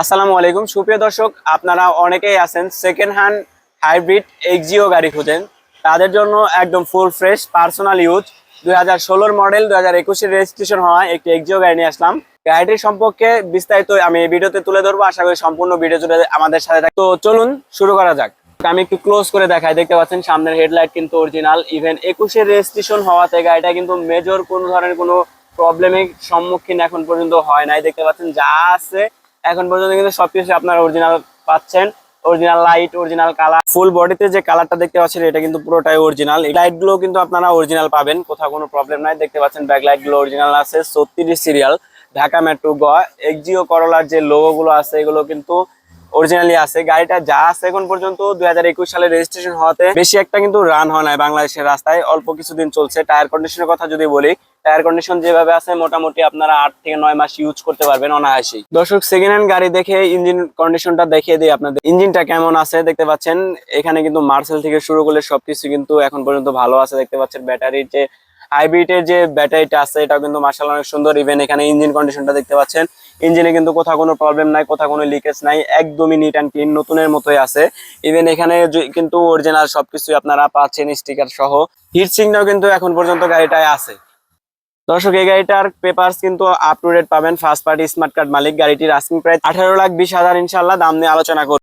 আসসালামু আলাইকুম সুপ্রিয় দর্শক, আপনারা অনেকেই আছেন সেকেন্ড হ্যান্ড হাইব্রিড এক্সিও গাড়ি খুঁজেন। তাদের জন্য একদম full fresh personal use 2016 model 2021 registration হওয়া একটি এক্সিও গাড়ি নিয়ে আসলাম। গাড়িটির সম্পর্কে বিস্তারিত আমি এই ভিডিওতে তুলে ধরবো। আশা করি সম্পূর্ণ ভিডিও জুড়ে আমাদের সাথে থাকবে। তো চলুন শুরু করা যাক। আমি একটু ক্লোজ করে দেখাই। দেখতে পাচ্ছেন সামনের হেডলাইট কিন্তু অরিজিনাল। ইভেন 21 রেজিস্ট্রেশন হওয়াতে গাড়িটা কিন্তু মেজর কোনো ধরনের কোনো প্রবলেমের সম্মুখীন এখন পর্যন্ত হয় নাই। দেখতে পাচ্ছেন যা আছে এখন পর্যন্ত কিন্তু সবকিছু আপনারা অরিজিনাল পাচ্ছেন। অরিজিনাল লাইট, অরিজিনাল কালার, ফুল বডিতে যে কালারটা দেখতে পাচ্ছেন এটা কিন্তু পুরোটাই অরিজিনাল। এই লাইট গুলো কিন্তু আপনারা অরিজিনাল পাবেন, কোথাও কোনো প্রবলেম নাই। দেখতে পাচ্ছেন ব্যাক লাইট গুলো অরিজিনাল আছে। 36 সিরিয়াল ঢাকা মেট্রো গ এক্সিও করোলার যে লোগো গুলো আছে এগুলো কিন্তু অরিজিনালি আছে। গাড়িটা যা আছে এখন পর্যন্ত 2021 সালে রেজিস্ট্রেশন হওয়াতে বেশি একটা কিন্তু রান হয় নাই বাংলাদেশের রাস্তায়, অল্প কিছুদিন চলছে। টায়ার কন্ডিশনের কথা যদি বলি, টায়ার কন্ডিশন যেভাবে আছে মোটামুটি আপনারা 8 থেকে 9 মাস ইউজ করতে পারবেন অনায়াসেই। দর্শক, সেকেন্ড হ্যান্ড গাড়ি দেখে ইঞ্জিন কন্ডিশনটা দেখিয়ে দিই আপনাদের। ইঞ্জিনটা কেমন আছে দেখতে পাচ্ছেন। এখানে কিন্তু মার্সেল থেকে শুরু করলে সবকিছু কিন্তু এখন পর্যন্ত ভালো আছে। দেখতে পাচ্ছেন ব্যাটারির যে হাইব্রিডের যে ব্যাটারিটা আছে এটাও কিন্তু মাশাআল্লাহ অনেক সুন্দর। ইভেন এখানে ইঞ্জিন কন্ডিশনটা দেখতে পাচ্ছেন, ইঞ্জিনে কিন্তু কোথাও কোনো প্রবলেম নাই, কোথাও কোনো লিকেজ নাই, একদমই নিট অ্যান্ড ক্লিন নতুনের মতোই আছে। ইভেন এখানে কিন্তু অরিজিনাল সবকিছুই আপনারা পাচ্ছেন স্টিকার সহ। হিট সিংটাও কিন্তু এখন পর্যন্ত গাড়িটায় আছে। দর্শক, এই গাড়িটার পেপারস কিন্তু আপ টু ডেট পাবেন। ফার্স্ট পার্টি স্মার্ট কার্ড মালিক। গাড়িটির আস্কিং প্রাইস 18,20,000। ইনশাল্লাহ দাম নিয়ে আলোচনা করব।